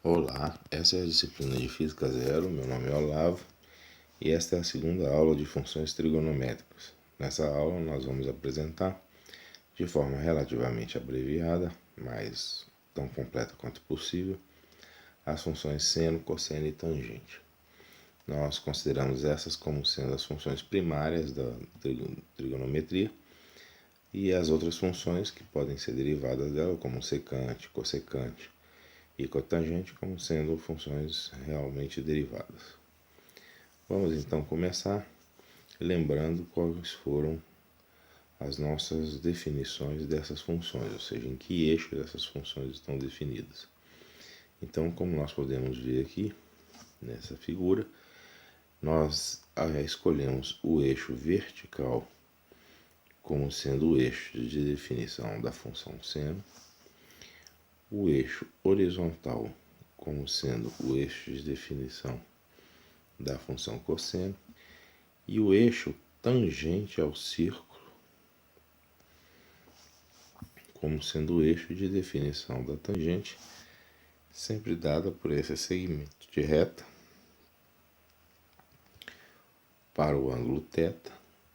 Olá, essa é a disciplina de Física Zero, meu nome é Olavo e esta é a segunda aula de funções trigonométricas. Nessa aula nós vamos apresentar, de forma relativamente abreviada, mas tão completa quanto possível, as funções seno, cosseno e tangente. Nós consideramos essas como sendo as funções primárias da trigonometria e as outras funções que podem ser derivadas dela, como secante, cossecante e cotangente, como sendo funções realmente derivadas. Vamos então começar lembrando quais foram as nossas definições dessas funções, ou seja, em que eixo essas funções estão definidas. Então, como nós podemos ver aqui nessa figura, nós escolhemos o eixo vertical como sendo o eixo de definição da função seno, o eixo horizontal como sendo o eixo de definição da função cosseno e o eixo tangente ao círculo como sendo o eixo de definição da tangente, sempre dada por esse segmento de reta para o ângulo θ,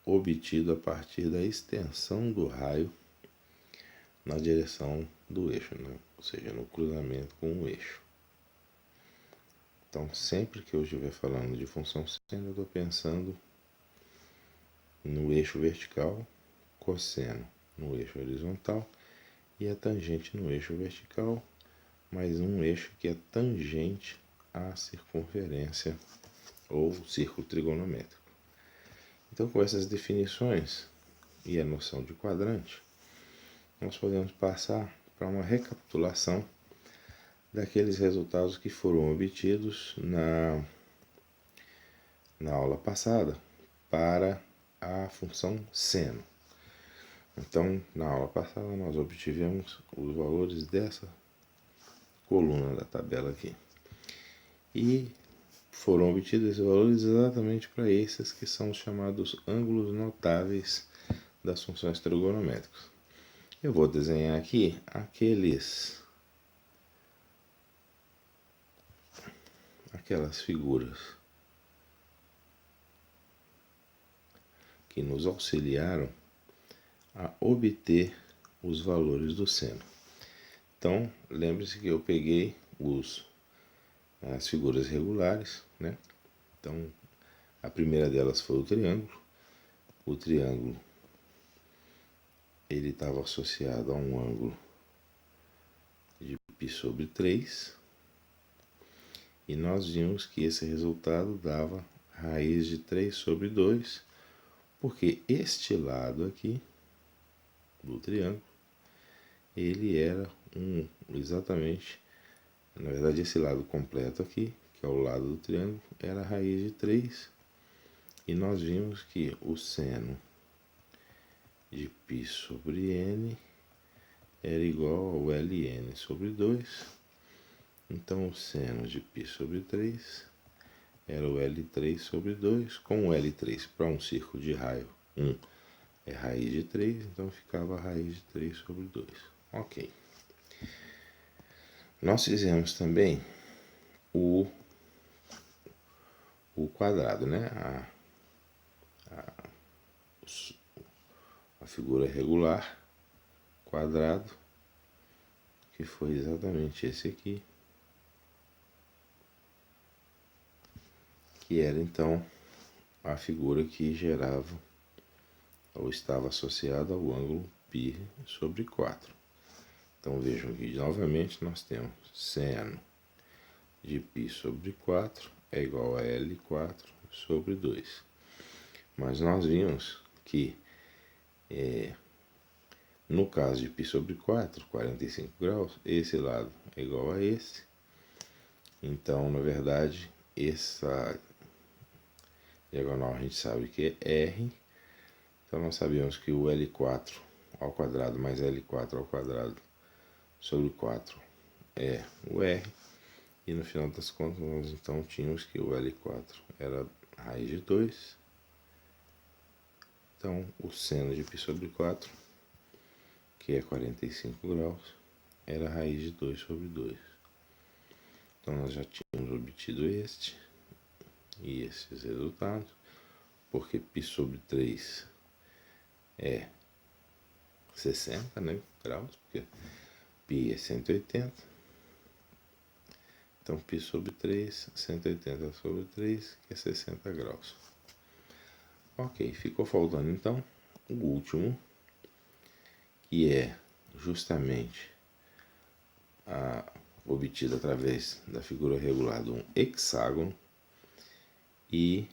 obtido a partir da extensão do raio na direção do eixo, né? Ou seja, no cruzamento com o eixo. Então, sempre que eu estiver falando de função seno, eu estou pensando no eixo vertical, cosseno no eixo horizontal e a tangente no eixo vertical, mais um eixo que é tangente à circunferência ou círculo trigonométrico. Então, com essas definições e a noção de quadrante, nós podemos passar para uma recapitulação daqueles resultados que foram obtidos na aula passada para a função seno. Então, na aula passada, nós obtivemos os valores dessa coluna da tabela aqui. E foram obtidos esses valores exatamente para esses que são os chamados ângulos notáveis das funções trigonométricas. Eu vou desenhar aqui aquelas figuras que nos auxiliaram a obter os valores do seno. Então, lembre-se que eu peguei as figuras regulares, né? Então, a primeira delas foi o triângulo. O triângulo ele estava associado a um ângulo de π sobre 3. E nós vimos que esse resultado dava raiz de 3 sobre 2, porque este lado aqui do triângulo, ele era exatamente, na verdade esse lado completo aqui, que é o lado do triângulo, era a raiz de 3, e nós vimos que o seno de π sobre n era igual ao ln sobre 2, então o seno de π sobre 3 era o L3 sobre 2, com o L3 para um círculo de raio 1 é raiz de 3, então ficava a raiz de 3 sobre 2. Ok. Nós fizemos também o quadrado, né? A figura regular, quadrado, que foi exatamente esse aqui, que era então a figura que gerava ou estava associada ao ângulo π sobre 4. Então vejam que novamente nós temos seno de π sobre 4 é igual a L4 sobre 2. Mas nós vimos que no caso de π sobre 4, 45 graus, esse lado é igual a esse. Então, na verdade, essa diagonal a gente sabe que é R. Então, nós sabemos que o L4 ao quadrado mais L4 ao quadrado sobre 4 é o R. E no final das contas, nós então tínhamos que o L4 era raiz de 2. Então, o seno de π sobre 4, que é 45 graus, era raiz de 2 sobre 2. Então nós já tínhamos obtido este e esses resultados, porque π sobre 3 é 60, né, graus, porque π é 180. Então π sobre 3, 180 sobre 3, que é 60 graus. Ok, ficou faltando então o último, que é justamente obtido através da figura regular de um hexágono, e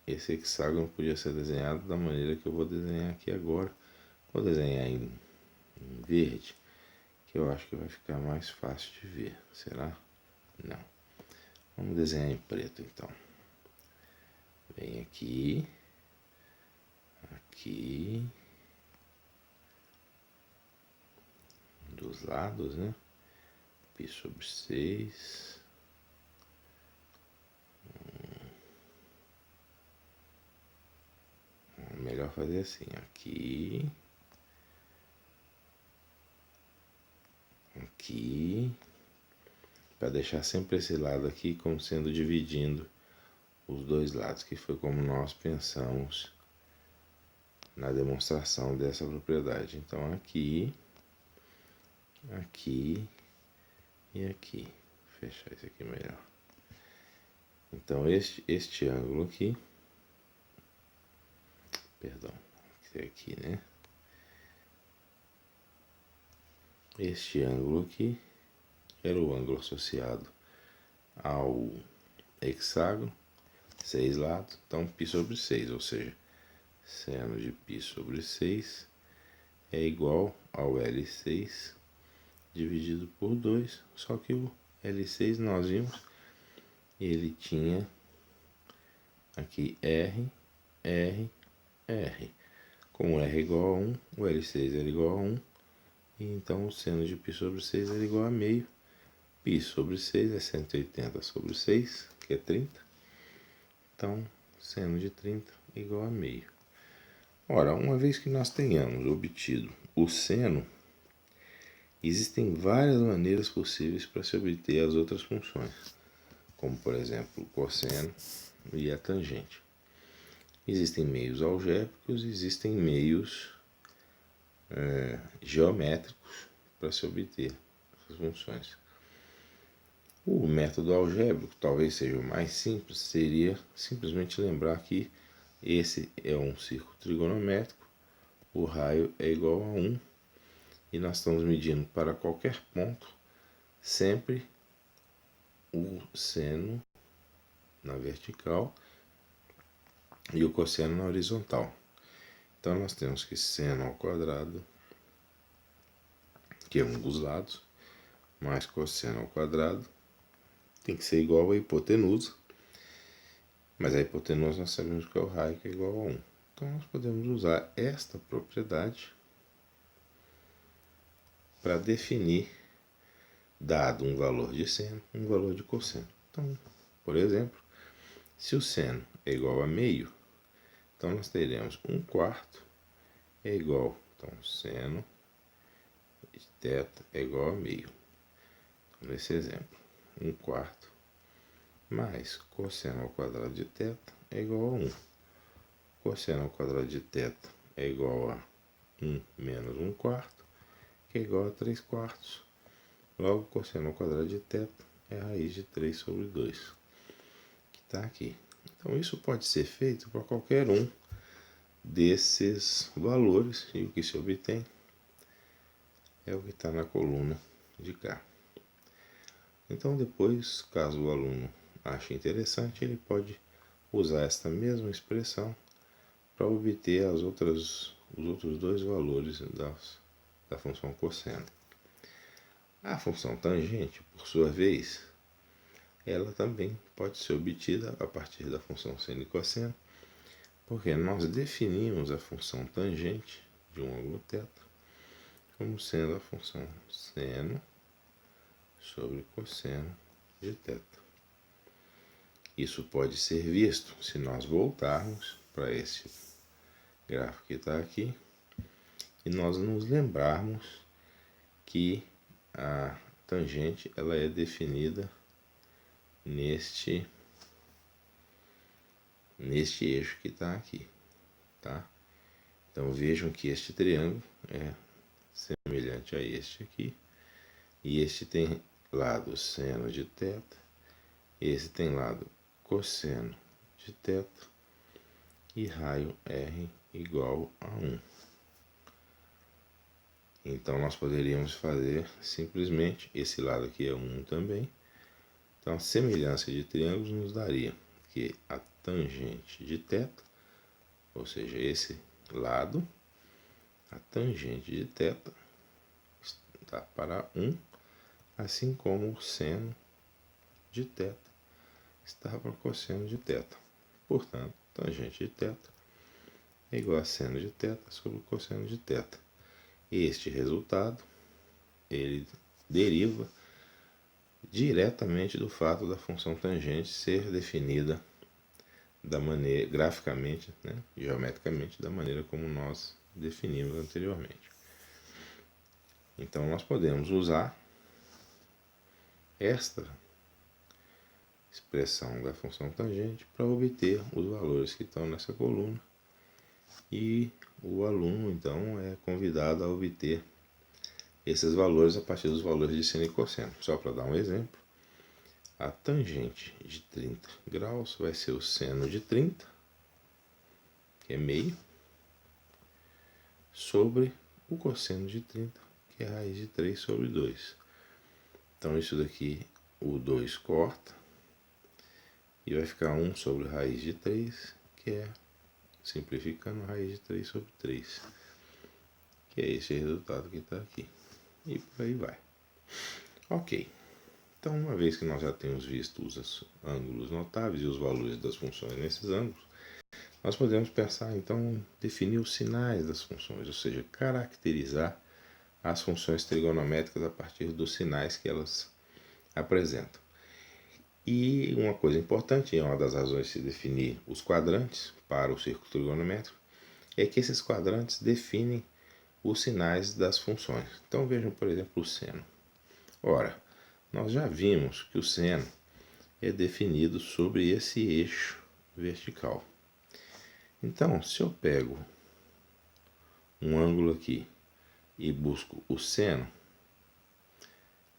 esse hexágono podia ser desenhado da maneira que eu vou desenhar aqui agora. Vou desenhar em verde, que eu acho que vai ficar mais fácil de ver. Será? Não. Vamos desenhar em preto então. Vem aqui, aqui, dos lados, né? Π sobre 6. Melhor fazer assim, aqui, aqui, para deixar sempre esse lado aqui como sendo dividindo os dois lados, que foi como nós pensamos na demonstração dessa propriedade. Então aqui, aqui e aqui. Vou fechar isso aqui melhor. Então este ângulo aqui, perdão, aqui, né? Este ângulo aqui era o ângulo associado ao hexágono, 6 lados, então π sobre 6, ou seja, seno de π sobre 6 é igual ao L6 dividido por 2, só que o L6 nós vimos, ele tinha aqui R, R, R. Como R é igual a 1, o L6 era igual a 1, e então o seno de π sobre 6 era igual a meio. Π sobre 6 é 180 sobre 6, que é 30. Então, seno de 30 igual a meio. Ora, uma vez que nós tenhamos obtido o seno, existem várias maneiras possíveis para se obter as outras funções, como por exemplo o cosseno e a tangente. Existem meios algébricos, existem meios geométricos para se obter essas funções. O método algébrico talvez seja o mais simples, seria simplesmente lembrar que esse é um círculo trigonométrico, o raio é igual a 1, e nós estamos medindo para qualquer ponto sempre o seno na vertical e o cosseno na horizontal. Então nós temos que seno ao quadrado, que é um dos lados, mais cosseno ao quadrado, tem que ser igual à hipotenusa, mas a hipotenusa nós sabemos que é o raio, que é igual a 1. Então nós podemos usar esta propriedade para definir, dado um valor de seno, um valor de cosseno. Então, por exemplo, se o seno é igual a meio, então nós teremos 1/4 é igual, então seno de θ é igual a meio. Então, nesse exemplo, 1/4 mais cosseno ao quadrado de θ é igual a 1. Cosseno ao quadrado de θ é igual a 1 menos 1/4, que é igual a 3/4. Logo, cosseno ao quadrado de θ é a raiz de 3 sobre 2, que está aqui. Então, isso pode ser feito para qualquer um desses valores, e o que se obtém é o que está na coluna de cá. Então, depois, caso o aluno ache interessante, ele pode usar esta mesma expressão para obter os outros dois valores da função cosseno. A função tangente, por sua vez, ela também pode ser obtida a partir da função seno e cosseno, porque nós definimos a função tangente de um ângulo θ como sendo a função seno sobre cosseno de θ. Isso pode ser visto se nós voltarmos para esse gráfico que está aqui e nós nos lembrarmos que a tangente ela é definida neste eixo que está aqui, tá? Então vejam que este triângulo é semelhante a este aqui, e este tem lado seno de θ, esse tem lado cosseno de θ, e raio R igual a 1. Então nós poderíamos fazer simplesmente, esse lado aqui é 1 também, então a semelhança de triângulos nos daria que a tangente de θ, ou seja, esse lado, a tangente de θ está para 1, assim como o seno de θ está para o cosseno de θ. Portanto, tangente de θ é igual a seno de θ sobre o cosseno de θ. Este resultado, ele deriva diretamente do fato da função tangente ser definida da maneira, graficamente, geometricamente, da maneira como nós definimos anteriormente. Então, nós podemos usar esta expressão da função tangente para obter os valores que estão nessa coluna, e o aluno então é convidado a obter esses valores a partir dos valores de seno e cosseno. Só para dar um exemplo, a tangente de 30 graus vai ser o seno de 30, que é meio, sobre o cosseno de 30, que é raiz de 3 sobre 2. Então isso daqui, o 2 corta, e vai ficar 1 sobre raiz de 3, que é, simplificando, raiz de 3 sobre 3, que é esse resultado que está aqui. E por aí vai. Ok. Então, uma vez que nós já temos visto os ângulos notáveis e os valores das funções nesses ângulos, nós podemos pensar, então, em definir os sinais das funções, ou seja, caracterizar as funções trigonométricas a partir dos sinais que elas apresentam. E uma coisa importante, uma das razões de se definir os quadrantes para o círculo trigonométrico, é que esses quadrantes definem os sinais das funções. Então vejam, por exemplo, o seno. Ora, nós já vimos que o seno é definido sobre esse eixo vertical. Então, se eu pego um ângulo aqui e busco o seno,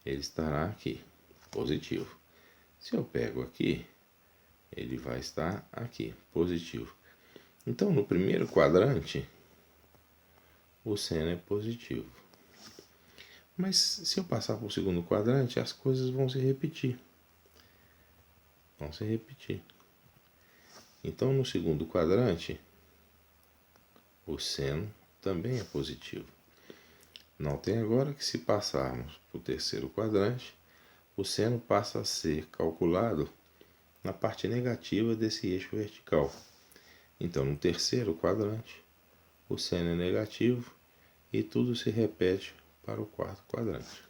ele estará aqui, positivo. Se eu pego aqui, ele vai estar aqui, positivo. Então, no primeiro quadrante, o seno é positivo. Mas se eu passar para o segundo quadrante, as coisas vão se repetir. Então, no segundo quadrante, o seno também é positivo. Notem agora que, se passarmos para o terceiro quadrante, o seno passa a ser calculado na parte negativa desse eixo vertical. Então, no terceiro quadrante, o seno é negativo e tudo se repete para o quarto quadrante.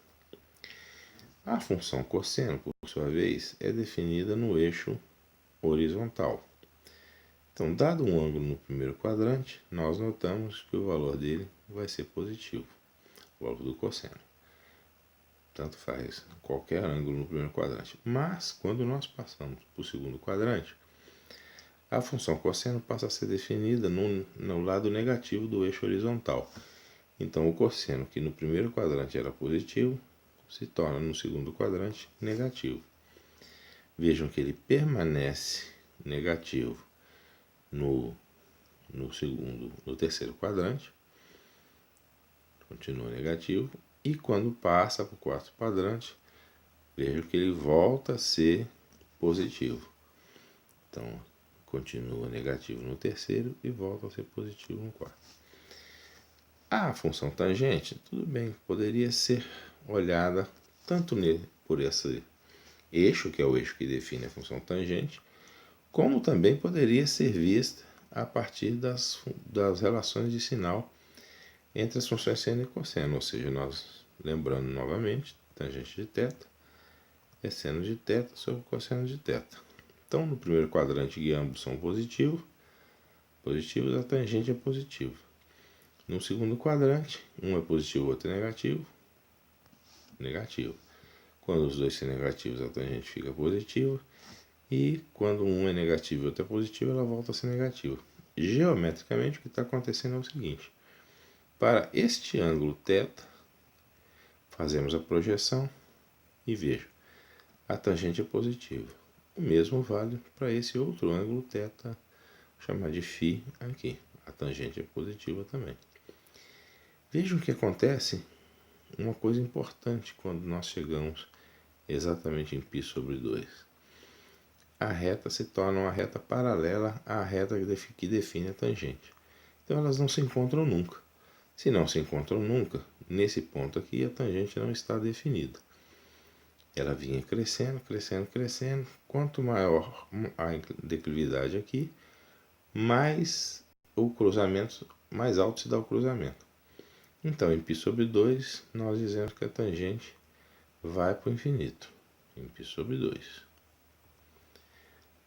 A função cosseno, por sua vez, é definida no eixo horizontal. Então, dado um ângulo no primeiro quadrante, nós notamos que o valor dele vai ser positivo, o valor do cosseno. Tanto faz qualquer ângulo no primeiro quadrante. Mas, quando nós passamos para o segundo quadrante, a função cosseno passa a ser definida no lado negativo do eixo horizontal. Então, o cosseno, que no primeiro quadrante era positivo, se torna no segundo quadrante negativo. Vejam que ele permanece negativo no terceiro quadrante, continua negativo, e quando passa para o quarto quadrante, vejam que ele volta a ser positivo. Então, continua negativo no terceiro e volta a ser positivo no quarto. A função tangente, tudo bem, poderia ser olhada tanto por esse eixo, que é o eixo que define a função tangente, como também poderia ser vista a partir das relações de sinal entre as funções seno e cosseno, ou seja, nós lembrando novamente, tangente de θ é seno de θ sobre cosseno de θ. Então, no primeiro quadrante, que ambos são positivos, a tangente é positiva. No segundo quadrante, um é positivo, o outro é negativo. Quando os dois são negativos, a tangente fica positiva. E quando um é negativo e o outro é positivo, ela volta a ser negativa. Geometricamente, o que está acontecendo é o seguinte. Para este ângulo θ, fazemos a projeção e veja, a tangente é positiva. O mesmo vale para esse outro ângulo θ, vou chamar de φ aqui. A tangente é positiva também. Vejam que acontece uma coisa importante quando nós chegamos exatamente em π/2. A reta se torna uma reta paralela à reta que define a tangente. Então elas não se encontram nunca. Se não se encontram nunca, nesse ponto aqui a tangente não está definida. Ela vinha crescendo, crescendo, crescendo. Quanto maior a declividade aqui, mais o cruzamento, mais alto se dá o cruzamento. Então, em π/2, nós dizemos que a tangente vai para o infinito, em π/2.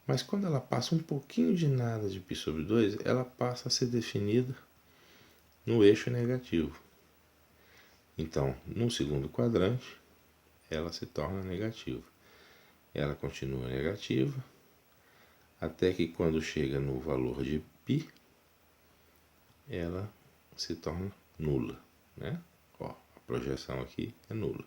Mas quando ela passa um pouquinho de nada de π/2, ela passa a ser definida no eixo negativo. Então, no segundo quadrante, ela se torna negativa. Ela continua negativa, até que quando chega no valor de π, ela se torna nula, né? Ó, a projeção aqui é nula.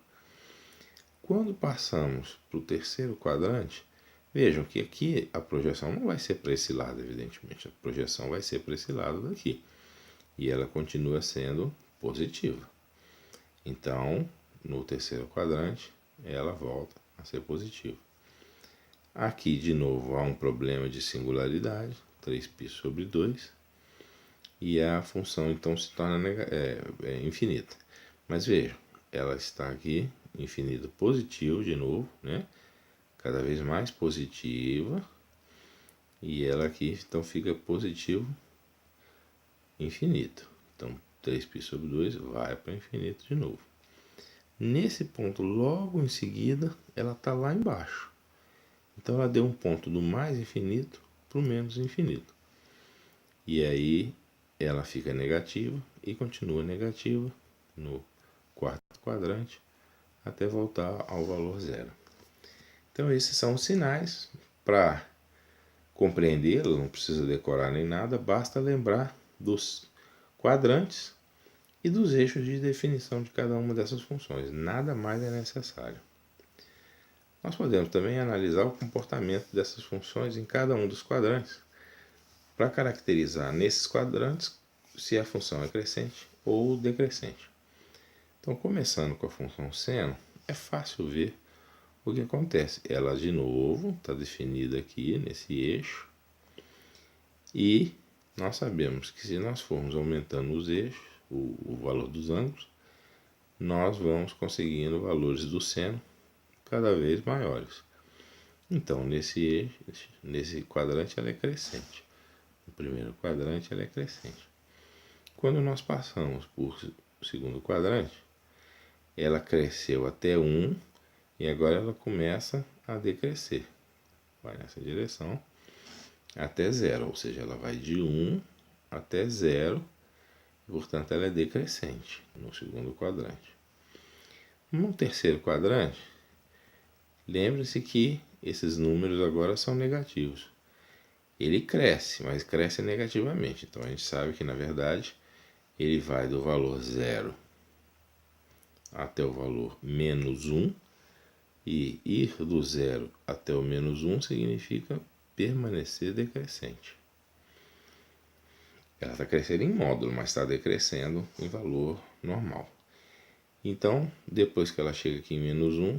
Quando passamos para o terceiro quadrante, vejam que aqui a projeção não vai ser para esse lado, evidentemente. A projeção vai ser para esse lado daqui. E ela continua sendo positiva. Então, no terceiro quadrante, ela volta a ser positiva. Aqui, de novo, há um problema de singularidade, 3π/2. E a função então se torna infinita. Mas veja, ela está aqui, infinito positivo de novo, né? Cada vez mais positiva. E ela aqui então fica positivo infinito. Então 3π/2 vai para o infinito de novo. Nesse ponto, logo em seguida, ela está lá embaixo. Então ela deu um ponto do mais infinito para o menos infinito. E aí ela fica negativa e continua negativa no quarto quadrante até voltar ao valor zero. Então esses são os sinais. Para compreendê-lo, não precisa decorar nem nada, basta lembrar dos quadrantes e dos eixos de definição de cada uma dessas funções. Nada mais é necessário. Nós podemos também analisar o comportamento dessas funções em cada um dos quadrantes, para caracterizar nesses quadrantes se a função é crescente ou decrescente. Então, começando com a função seno, é fácil ver o que acontece. Ela, de novo, está definida aqui nesse eixo. E nós sabemos que se nós formos aumentando os eixos, o valor dos ângulos, nós vamos conseguindo valores do seno cada vez maiores. Então, nesse quadrante ela é crescente. No primeiro quadrante ela é crescente. Quando nós passamos por segundo quadrante, ela cresceu até 1 e agora ela começa a decrescer. Vai nessa direção até 0, ou seja, ela vai de 1 até 0, e, portanto ela é decrescente no segundo quadrante. No terceiro quadrante, lembre-se que esses números agora são negativos. Ele cresce, mas cresce negativamente. Então a gente sabe que na verdade ele vai do valor 0 até o valor menos 1, e ir do 0 até o menos 1 significa permanecer decrescente. Ela está crescendo em módulo, mas está decrescendo em valor normal. Então, depois que ela chega aqui em menos 1,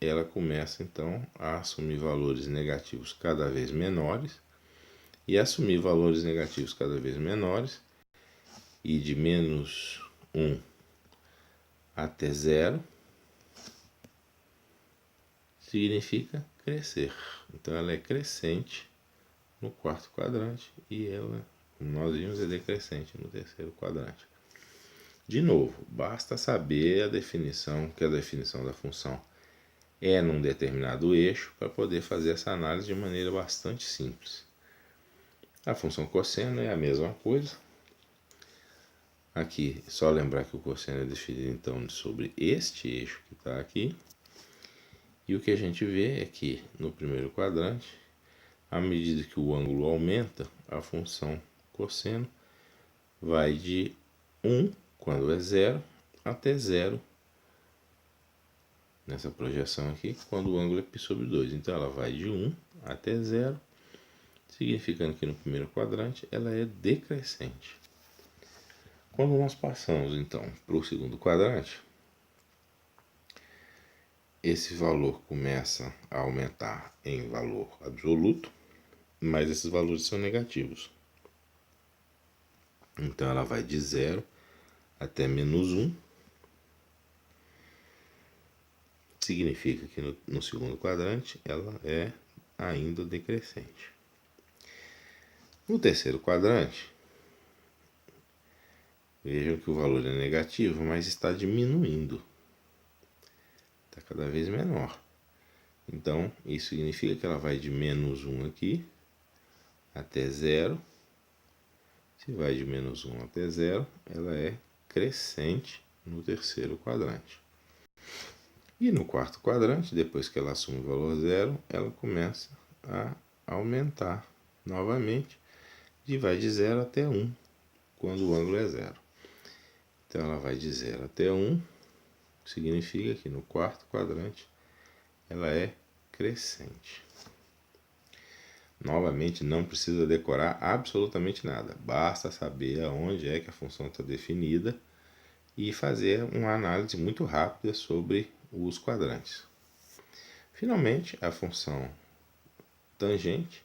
ela começa então a assumir valores negativos cada vez menores, e assumir valores negativos cada vez menores, e de menos 1 até 0, significa crescer. Então ela é crescente no quarto quadrante e ela, como nós vimos, é decrescente no terceiro quadrante. De novo, basta saber a definição da função é num determinado eixo para poder fazer essa análise de maneira bastante simples. A função cosseno é a mesma coisa. Aqui, só lembrar que o cosseno é definido então sobre este eixo que está aqui. E o que a gente vê é que no primeiro quadrante, à medida que o ângulo aumenta, a função cosseno vai de 1, quando é 0, até 0, nessa projeção aqui, quando o ângulo é π sobre 2. Então ela vai de 1 até 0, significando que no primeiro quadrante ela é decrescente. Quando nós passamos então para o segundo quadrante, esse valor começa a aumentar em valor absoluto, mas esses valores são negativos. Então ela vai de 0 até menos 1. Significa que no segundo quadrante ela é ainda decrescente. No terceiro quadrante, vejam que o valor é negativo, mas está diminuindo. Está cada vez menor. Então, isso significa que ela vai de menos 1 aqui até 0. Se vai de menos 1 até 0, ela é crescente no terceiro quadrante. E no quarto quadrante, depois que ela assume o valor 0, ela começa a aumentar novamente e vai de 0 até 1, quando o ângulo é 0. Então ela vai de 0 até 1, significa que no quarto quadrante ela é crescente. Novamente, não precisa decorar absolutamente nada, basta saber aonde é que a função está definida e fazer uma análise muito rápida sobre os quadrantes. Finalmente, a função tangente,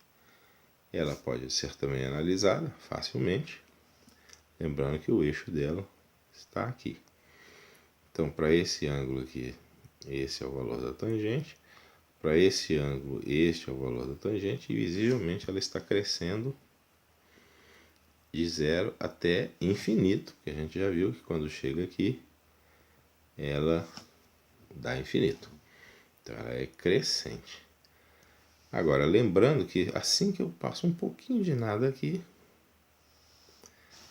ela pode ser também analisada facilmente, lembrando que o eixo dela está aqui. Então, para esse ângulo aqui, esse é o valor da tangente. Para esse ângulo, este é o valor da tangente. E visivelmente ela está crescendo de 0 até infinito, porque a gente já viu que quando chega aqui, ela dá infinito. Então, ela é crescente. Agora, lembrando que assim que eu passo um pouquinho de nada aqui,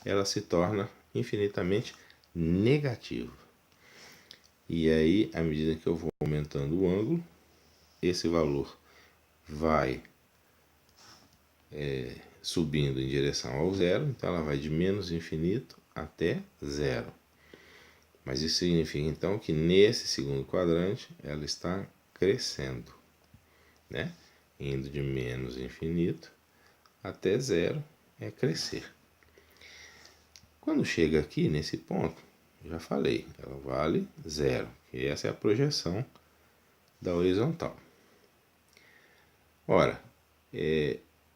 ela se torna infinitamente negativa. E aí, à medida que eu vou aumentando o ângulo, esse valor vai subindo em direção ao zero, então ela vai de menos infinito até zero. Mas isso significa então que nesse segundo quadrante ela está crescendo, né? Indo de menos infinito até zero é crescer. Quando chega aqui nesse ponto, já falei, ela vale zero, que essa é a projeção da horizontal. Ora,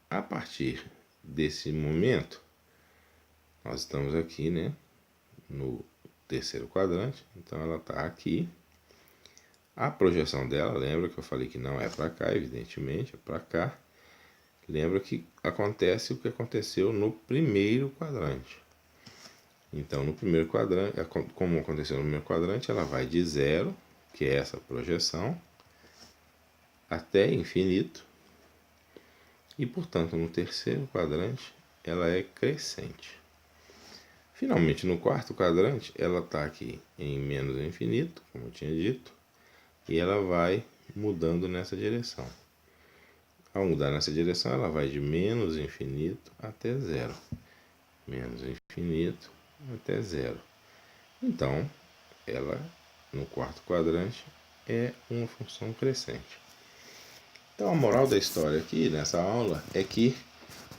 a partir desse momento, nós estamos aqui, né, no terceiro quadrante, então ela está aqui. A projeção dela, lembra que eu falei que não é para cá, evidentemente, é para cá. Lembra que acontece o que aconteceu no primeiro quadrante. Então, no primeiro quadrante, como aconteceu no primeiro quadrante, ela vai de 0, que é essa projeção, até infinito. E, portanto, no terceiro quadrante, ela é crescente. Finalmente, no quarto quadrante, ela está aqui em menos infinito, como eu tinha dito, e ela vai mudando nessa direção. Ao mudar nessa direção, ela vai de menos infinito até zero. Menos infinito até zero. Então, ela, no quarto quadrante, é uma função crescente. Então, a moral da história aqui, nessa aula, é que,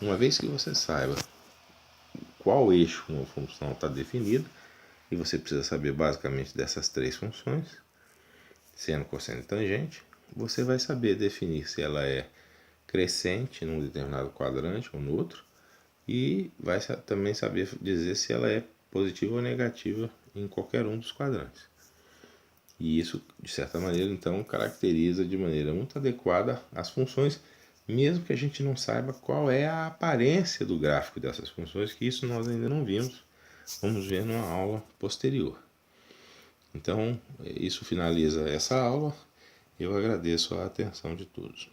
uma vez que você saiba qual eixo uma função está definida, e você precisa saber basicamente dessas três funções, seno, cosseno e tangente, você vai saber definir se ela é crescente num determinado quadrante ou no outro, e vai também saber dizer se ela é positiva ou negativa em qualquer um dos quadrantes. E isso, de certa maneira, então, caracteriza de maneira muito adequada as funções, mesmo que a gente não saiba qual é a aparência do gráfico dessas funções, que isso nós ainda não vimos, vamos ver numa aula posterior. Então, isso finaliza essa aula. Eu agradeço a atenção de todos.